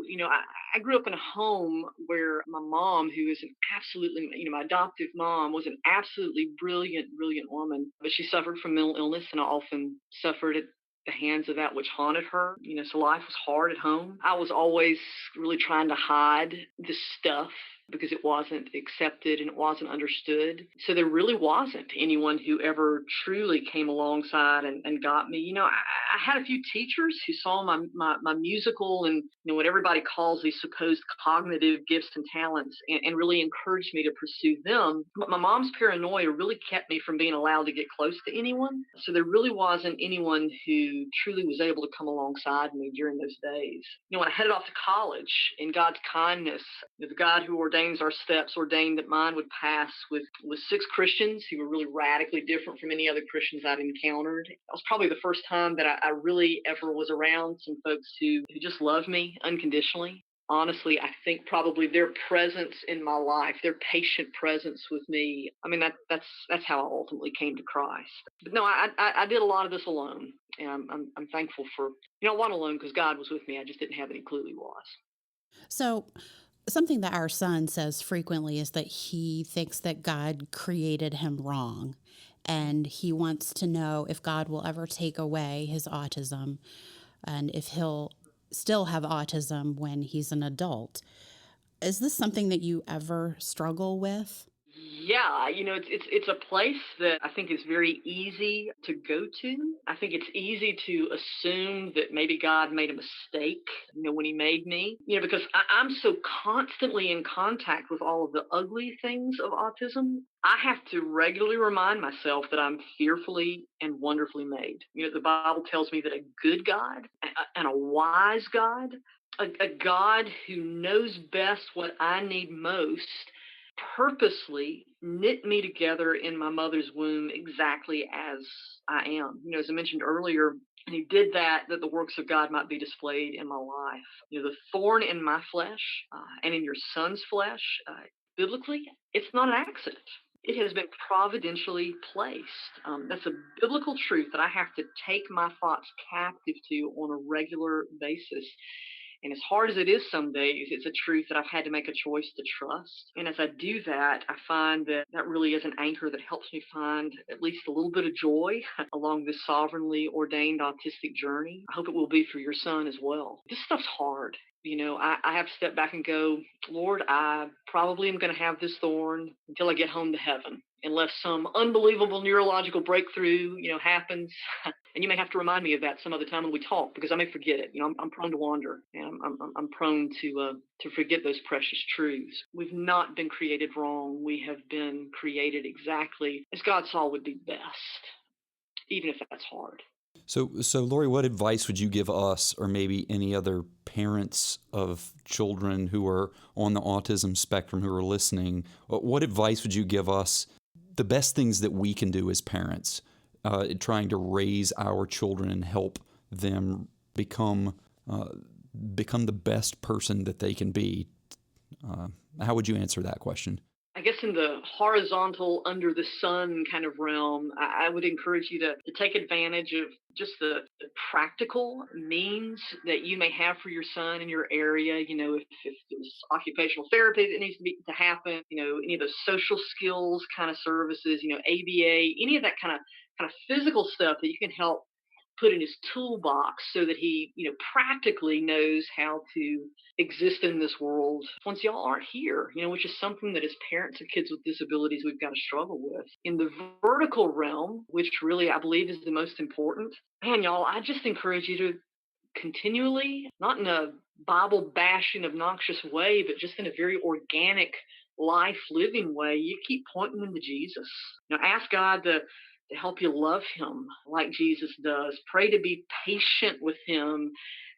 I grew up in a home where my mom, who is an absolutely, my adoptive mom, was an absolutely brilliant, brilliant woman, but she suffered from mental illness, and I often suffered at the hands of that which haunted her. So life was hard at home. I was always really trying to hide this stuff because it wasn't accepted and it wasn't understood. So there really wasn't anyone who ever truly came alongside and got me. I had a few teachers who saw my musical and what everybody calls these supposed cognitive gifts and talents and really encouraged me to pursue them. But my mom's paranoia really kept me from being allowed to get close to anyone. So there really wasn't anyone who truly was able to come alongside me during those days. When I headed off to college, in God's kindness, the God who ordains our steps ordained that mine would pass with 6 Christians who were really radically different from any other Christians I'd encountered. That was probably the first time that I really ever was around some folks who just loved me unconditionally. Honestly, I think probably their presence in my life, their patient presence with me, I mean, that's how I ultimately came to Christ. But no, I did a lot of this alone. And I'm thankful for, I wasn't alone because God was with me. I just didn't have any clue He was. So, something that our son says frequently is that he thinks that God created him wrong. And he wants to know if God will ever take away his autism and if he'll still have autism when he's an adult. Is this something that you ever struggle with? Yeah, it's a place that I think is very easy to go to. I think it's easy to assume that maybe God made a mistake, when He made me, because I'm so constantly in contact with all of the ugly things of autism. I have to regularly remind myself that I'm fearfully and wonderfully made. The Bible tells me that a good God and a wise God, a God who knows best what I need most, purposely knit me together in my mother's womb exactly as I am. As I mentioned earlier, and He did that the works of God might be displayed in my life. The thorn in my flesh and in your son's flesh, biblically, it's not an accident. It has been providentially placed. That's a biblical truth that I have to take my thoughts captive to on a regular basis. And as hard as it is some days, it's a truth that I've had to make a choice to trust. And as I do that, I find that that really is an anchor that helps me find at least a little bit of joy along this sovereignly ordained autistic journey. I hope it will be for your son as well. This stuff's hard. I have to step back and go, Lord, I probably am going to have this thorn until I get home to heaven, unless some unbelievable neurological breakthrough, happens. And you may have to remind me of that some other time when we talk, because I may forget it. I'm prone to wander, and I'm prone to forget those precious truths. We've not been created wrong. We have been created exactly as God saw would be best, even if that's hard. So Lori, what advice would you give us, or maybe any other parents of children who are on the autism spectrum who are listening? What advice would you give us? The best things that we can do as parents, trying to raise our children and help them become the best person that they can be. How would you answer that question? I guess in the horizontal, under the sun kind of realm, I would encourage you to take advantage of just the practical means that you may have for your son in your area. If there's occupational therapy that needs to happen, any of those social skills kind of services, ABA, any of that kind of physical stuff that you can help put in his toolbox so that he, practically knows how to exist in this world once y'all aren't here, which is something that as parents of kids with disabilities, we've got to struggle with. In the vertical realm, which really I believe is the most important, man, y'all, I just encourage you to continually, not in a Bible bashing, obnoxious way, but just in a very organic, life living way, you keep pointing them to Jesus. Ask God to help you love Him like Jesus does. Pray to be patient with Him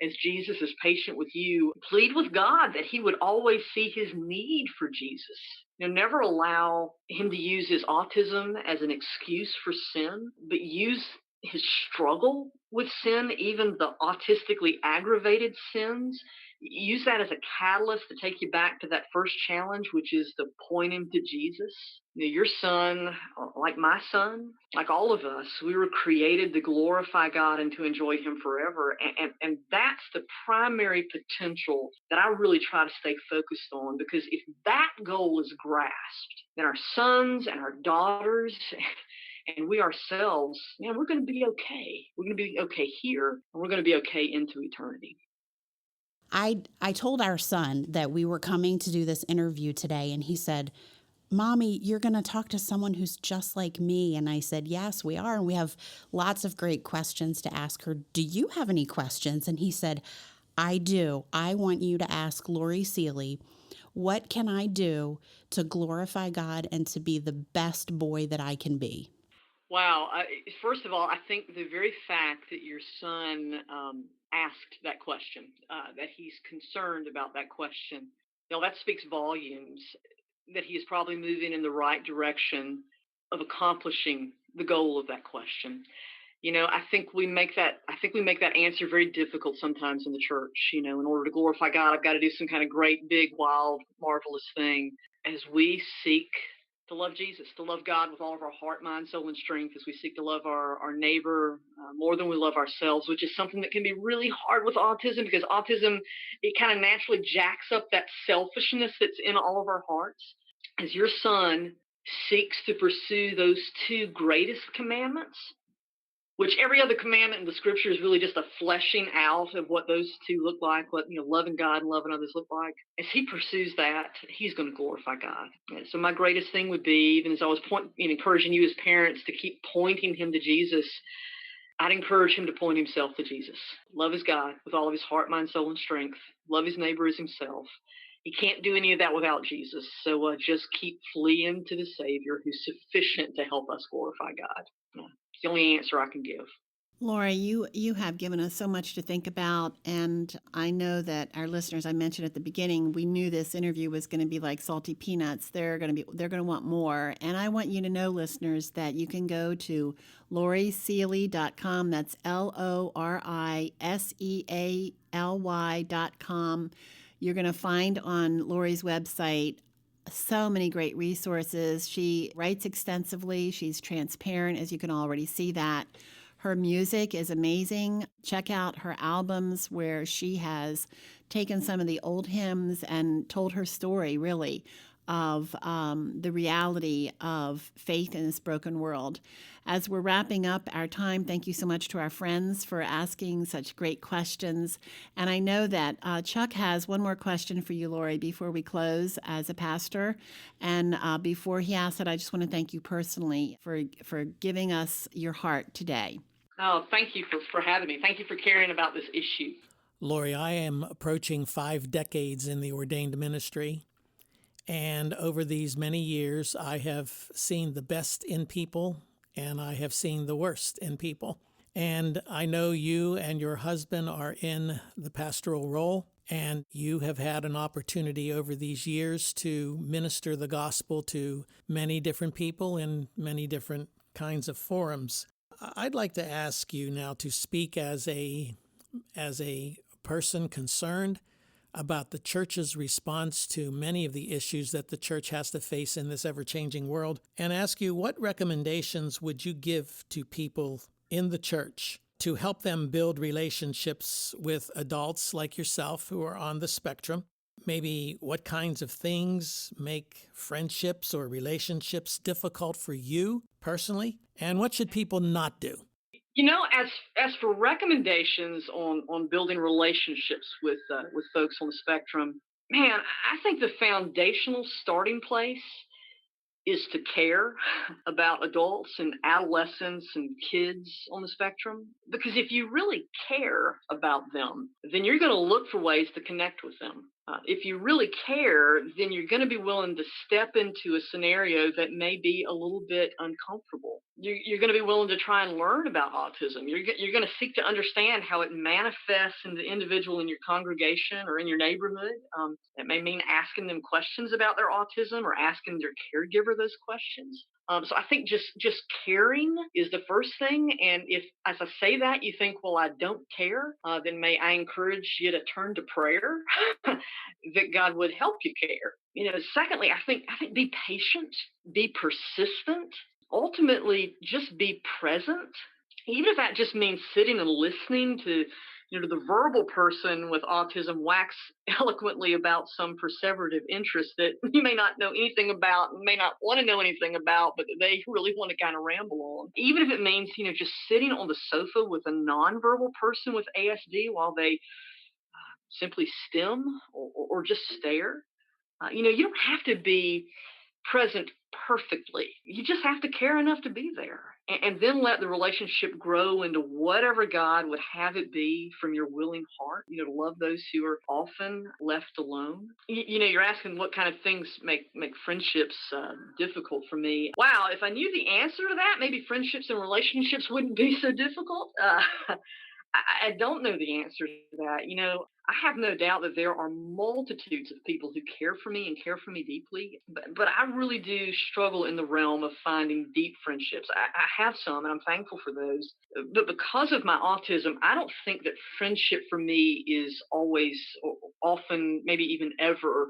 as Jesus is patient with you. Plead with God that He would always see His need for Jesus. Never allow Him to use His autism as an excuse for sin, but use His struggle with sin, even the autistically aggravated sins. Use that as a catalyst to take you back to that first challenge, which is to point him to Jesus. Your son, like my son, like all of us, we were created to glorify God and to enjoy Him forever. And that's the primary potential that I really try to stay focused on, because if that goal is grasped, then our sons and our daughters and we ourselves, man, we're going to be okay. We're going to be okay here, and we're going to be okay into eternity. I told our son that we were coming to do this interview today, and he said, Mommy, you're going to talk to someone who's just like me. And I said, yes, we are. And we have lots of great questions to ask her. Do you have any questions? And he said, I do. I want you to ask Lori Seeley, what can I do to glorify God and to be the best boy that I can be? Wow. First of all, I think the very fact that your son asked that question, that he's concerned about that question, that speaks volumes that he is probably moving in the right direction of accomplishing the goal of that question. I think we make that answer very difficult sometimes in the church. In order to glorify God, I've got to do some kind of great, big, wild, marvelous thing. As we seek to love Jesus, to love God with all of our heart, mind, soul, and strength as we seek to love our neighbor more than we love ourselves, which is something that can be really hard with autism, because autism, it kind of naturally jacks up that selfishness that's in all of our hearts. As your son seeks to pursue those two greatest commandments, which every other commandment in the scripture is really just a fleshing out of what those two look like, what, loving God and loving others look like. As he pursues that, he's going to glorify God. And so my greatest thing would be, even as I was encouraging you as parents to keep pointing him to Jesus, I'd encourage him to point himself to Jesus. Love his God with all of his heart, mind, soul, and strength. Love his neighbor as himself. He can't do any of that without Jesus. So just keep fleeing to the Savior who's sufficient to help us glorify God. It's the only answer I can give. Lori, you have given us so much to think about, and I know that our listeners, I mentioned at the beginning, we knew this interview was going to be like salty peanuts. They're going to want more, and I want you to know, listeners, that you can go to LoriSealy.com. That's LoriSealy.com. You're going to find on Lori's website so many great resources. She writes extensively. She's transparent, as you can already see that. Her music is amazing. Check out her albums where she has taken some of the old hymns and told her story, really, of the reality of faith in this broken world. As we're wrapping up our time, thank you so much to our friends for asking such great questions. And I know that Chuck has one more question for you, Lori, before we close as a pastor. And before he asks it, I just want to thank you personally for giving us your heart today. Oh, thank you for having me. Thank you for caring about this issue. Lori, I am approaching 5 decades in the ordained ministry. And over these many years, I have seen the best in people, and I have seen the worst in people. And I know you and your husband are in the pastoral role, and you have had an opportunity over these years to minister the gospel to many different people in many different kinds of forums. I'd like to ask you now to speak as a person concerned about the church's response to many of the issues that the church has to face in this ever-changing world, and ask you, what recommendations would you give to people in the church to help them build relationships with adults like yourself who are on the spectrum? Maybe what kinds of things make friendships or relationships difficult for you personally? And what should people not do? As for recommendations on building relationships with folks on the spectrum, man, I think the foundational starting place is to care about adults and adolescents and kids on the spectrum. Because if you really care about them, then you're going to look for ways to connect with them. If you really care, then you're going to be willing to step into a scenario that may be a little bit uncomfortable. You're going to be willing to try and learn about autism. You're going to seek to understand how it manifests in the individual in your congregation or in your neighborhood. It may mean asking them questions about their autism or asking their caregiver those questions. So I think just caring is the first thing. And if, as I say that, you think, well, I don't care, then may I encourage you to turn to prayer that God would help you care. Secondly, I think be patient, be persistent, ultimately just be present, even if that just means sitting and listening to the verbal person with autism wax eloquently about some perseverative interest that you may not know anything about, may not want to know anything about, but they really want to kind of ramble on. Even if it means, just sitting on the sofa with a nonverbal person with ASD while they simply stim or just stare. You don't have to be present perfectly. You just have to care enough to be there, and then let the relationship grow into whatever God would have it be from your willing heart. To love those who are often left alone. You're asking what kind of things make friendships difficult for me. Wow, if I knew the answer to that, maybe friendships and relationships wouldn't be so difficult. I don't know the answer to that. I have no doubt that there are multitudes of people who care for me and care for me deeply, but I really do struggle in the realm of finding deep friendships. I have some, and I'm thankful for those. But because of my autism, I don't think that friendship for me is always, or often, maybe even ever,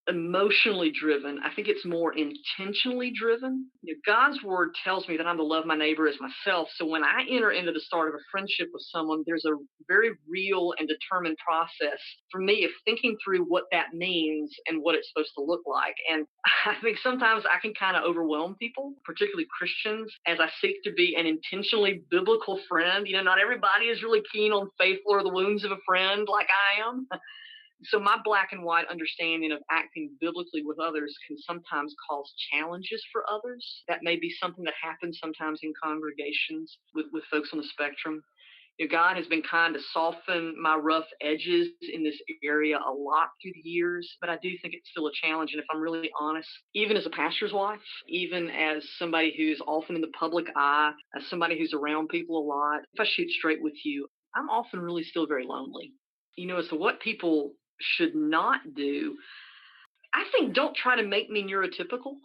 emotionally driven. I think it's more intentionally driven. God's word tells me that I'm to love my neighbor as myself. So when I enter into the start of a friendship with someone, there's a very real and determined process for me of thinking through what that means and what it's supposed to look like. And I think sometimes I can kind of overwhelm people, particularly Christians, as I seek to be an intentionally biblical friend. Not everybody is really keen on faithful or the wounds of a friend like I am. So my black and white understanding of acting biblically with others can sometimes cause challenges for others. That may be something that happens sometimes in congregations with folks on the spectrum. God has been kind to soften my rough edges in this area a lot through the years, but I do think it's still a challenge. And if I'm really honest, even as a pastor's wife, even as somebody who's often in the public eye, as somebody who's around people a lot, if I shoot straight with you, I'm often really still very lonely. As to what people should not do, I think don't try to make me neurotypical.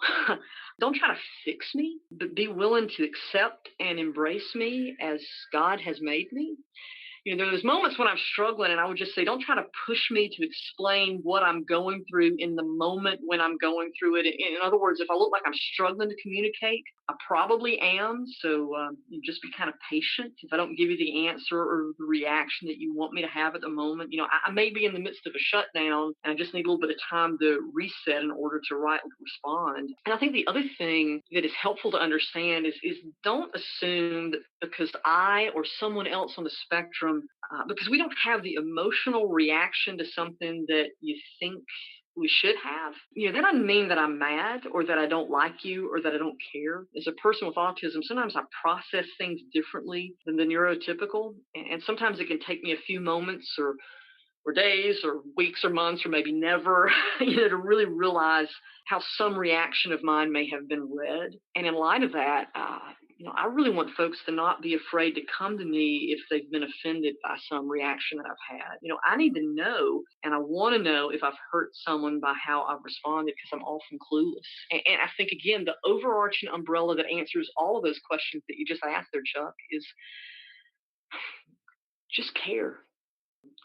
Don't try to fix me, but be willing to accept and embrace me as God has made me. There's moments when I'm struggling and I would just say, don't try to push me to explain what I'm going through in the moment when I'm going through it. In other words, if I look like I'm struggling to communicate, I probably am. So just be kind of patient. If I don't give you the answer or the reaction that you want me to have at the moment, I may be in the midst of a shutdown and I just need a little bit of time to reset in order to rightly respond. And I think the other thing that is helpful to understand is don't assume that because I or someone else on the spectrum, because we don't have the emotional reaction to something that you think we should have, that doesn't mean that I'm mad or that I don't like you or that I don't care. As a person with autism, sometimes I process things differently than the neurotypical. And sometimes it can take me a few moments or days or weeks or months or maybe never, to really realize how some reaction of mine may have been read. And in light of that, I really want folks to not be afraid to come to me if they've been offended by some reaction that I've had. I need to know, and I want to know if I've hurt someone by how I've responded, because I'm often clueless. And I think, again, the overarching umbrella that answers all of those questions that you just asked there, Chuck, is just care.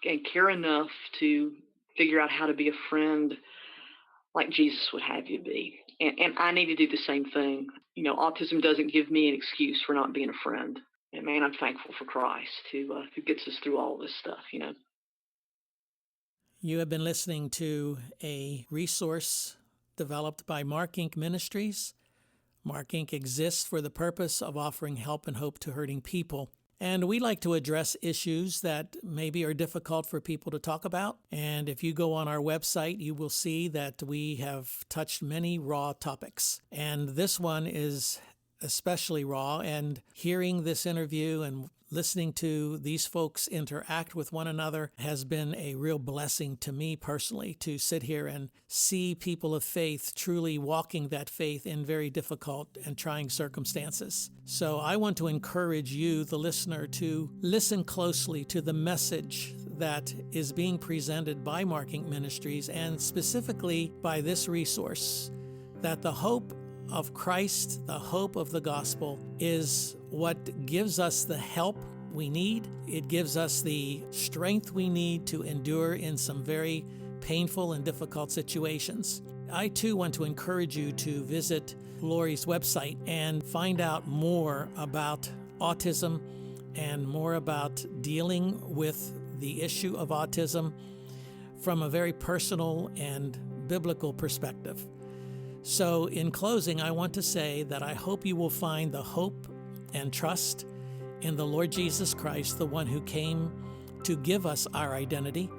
And care enough to figure out how to be a friend like Jesus would have you be. And I need to do the same thing. Autism doesn't give me an excuse for not being a friend. And man, I'm thankful for Christ who gets us through all this stuff, You have been listening to a resource developed by Mark Inc. Ministries. Mark Inc. exists for the purpose of offering help and hope to hurting people. And we like to address issues that maybe are difficult for people to talk about. And if you go on our website, you will see that we have touched many raw topics. And this one is especially raw. And hearing this interview and listening to these folks interact with one another has been a real blessing to me personally, to sit here and see people of faith truly walking that faith in very difficult and trying circumstances. So I want to encourage you, the listener, to listen closely to the message that is being presented by Mark Inc. Ministries, and specifically by this resource, that the hope of Christ, the hope of the gospel, is what gives us the help we need. It gives us the strength we need to endure in some very painful and difficult situations. I too want to encourage you to visit Lori's website and find out more about autism and more about dealing with the issue of autism from a very personal and biblical perspective. So in closing, I want to say that I hope you will find the hope and trust in the Lord Jesus Christ, the one who came to give us our identity,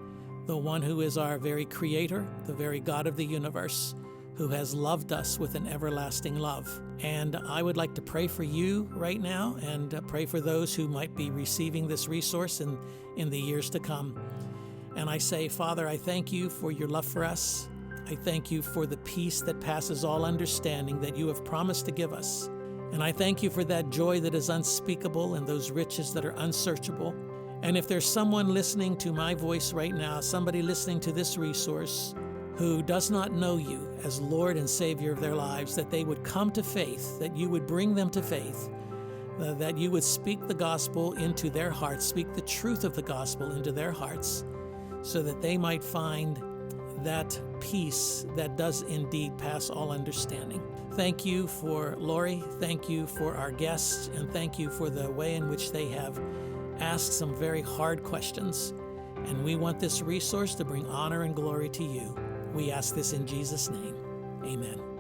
the one who is our very creator, the very God of the universe, who has loved us with an everlasting love. And I would like to pray for you right now and pray for those who might be receiving this resource in the years to come. And I say, Father, I thank you for your love for us. I thank you for the peace that passes all understanding that you have promised to give us. And I thank you for that joy that is unspeakable and those riches that are unsearchable. And if there's someone listening to my voice right now, somebody listening to this resource who does not know you as Lord and Savior of their lives, that they would come to faith, that you would bring them to faith, that you would speak the gospel into their hearts, speak the truth of the gospel into their hearts, so that they might find that peace that does indeed pass all understanding. Thank you for Lori. Thank you for our guests. And thank you for the way in which they have asked some very hard questions. And we want this resource to bring honor and glory to you. We ask this in Jesus' name. Amen.